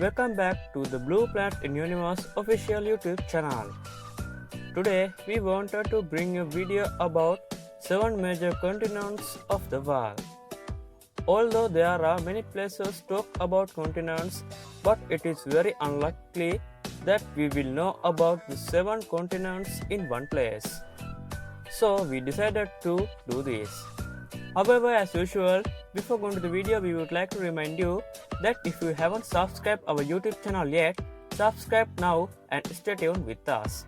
Welcome back to the Blue Planet in Universe official YouTube channel. Today we wanted to bring a video about 7 major continents of the world. Although there are many places to talk about continents, but it is very unlikely that we will know about the 7 continents in one place. So we decided to do this. However, as usual, before going to the video, we would like to remind you that if you haven't subscribed our YouTube channel yet, subscribe now and stay tuned with us.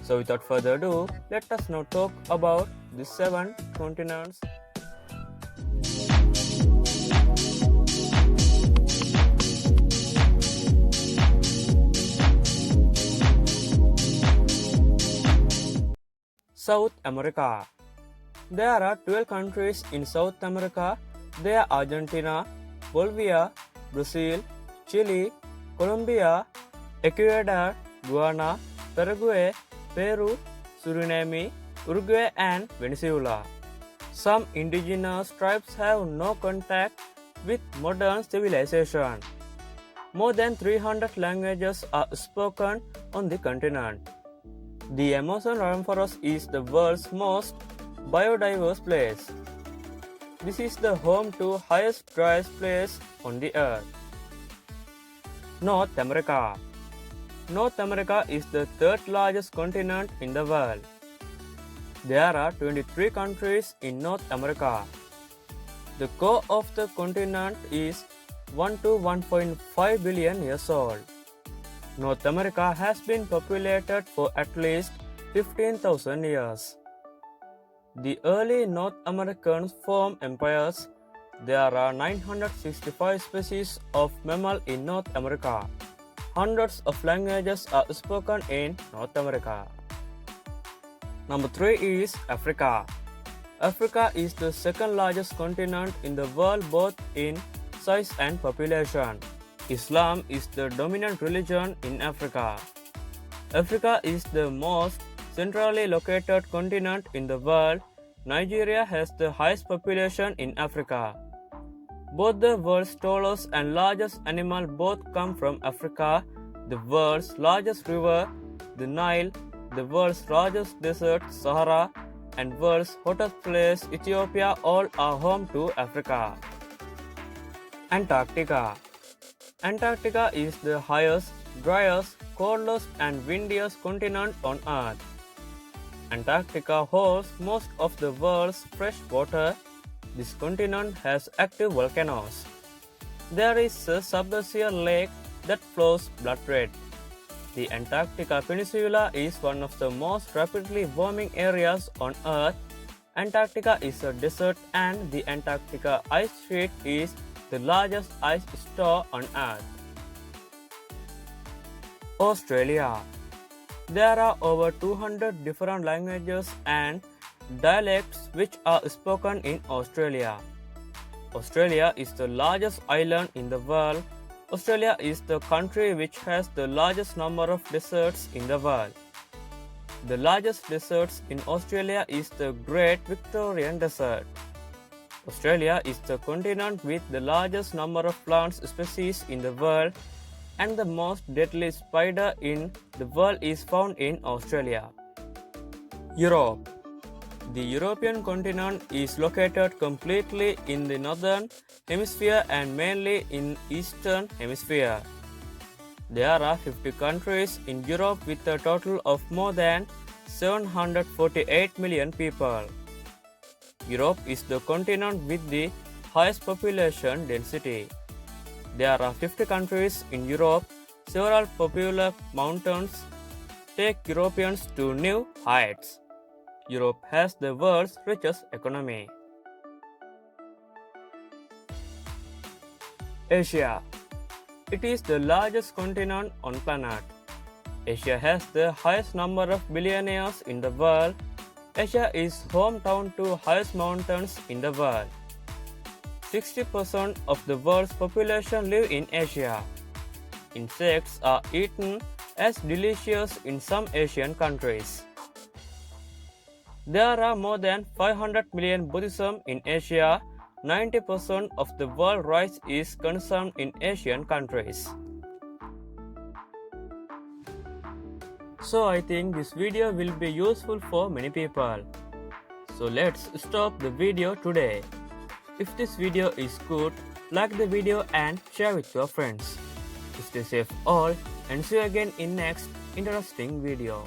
So without further ado, let us now talk about the 7 continents. South America. There are 12 countries in South America. They are Argentina, Bolivia, Brazil, Chile, Colombia, Ecuador, Guyana, Paraguay, Peru, Suriname, Uruguay and Venezuela. Some indigenous tribes have no contact with modern civilization. More than 300 languages are spoken on the continent. The Amazon rainforest is the world's most biodiverse place. This is the home to highest driest place on the earth. North America. North America is the third largest continent in the world. There are 23 countries in North America. The core of the continent is 1 to 1.5 billion years old. North America has been populated for at least 15,000 years. The early North Americans formed empires. There are 965 species of mammal in North America. Hundreds of languages are spoken in North America. Number 3 is Africa. Africa is the second largest continent in the world both in size and population. Islam is the dominant religion in Africa. Africa is the most centrally located continent in the world. Nigeria has the highest population in Africa. Both the world's tallest and largest animal both come from Africa. The world's largest river, the Nile, the world's largest desert, Sahara, and world's hottest place, Ethiopia, all are home to Africa. Antarctica. Antarctica is the highest, driest, coldest, and windiest continent on Earth. Antarctica holds most of the world's fresh water. This continent has active volcanoes. There is a subglacial lake that flows blood red. The Antarctica Peninsula is one of the most rapidly warming areas on Earth. Antarctica is a desert and the Antarctica ice sheet is the largest ice store on Earth. Australia. There are over 200 different languages and dialects which are spoken in Australia. Australia is the largest island in the world. Australia is the country which has the largest number of deserts in the world. The largest deserts in Australia is the Great Victorian Desert. Australia is the continent with the largest number of plant species in the world, and the most deadly spider in the world is found in Australia. Europe. The European continent is located completely in the northern hemisphere and mainly in eastern hemisphere. There are 50 countries in Europe with a total of more than 748 million people. Europe is the continent with the highest population density. There are 50 countries in Europe. Several popular mountains take Europeans to new heights. Europe has the world's richest economy. Asia. It is the largest continent on planet. Asia has the highest number of billionaires in the world. Asia is hometown to highest mountains in the world. 60% of the world's population live in Asia. Insects are eaten as delicious in some Asian countries. There are more than 500 million Buddhism in Asia. 90% of the world rice is consumed in Asian countries. So I think this video will be useful for many people. So let's stop the video today. If this video is good, like the video and share with your friends. Stay safe all and see you again in next interesting video.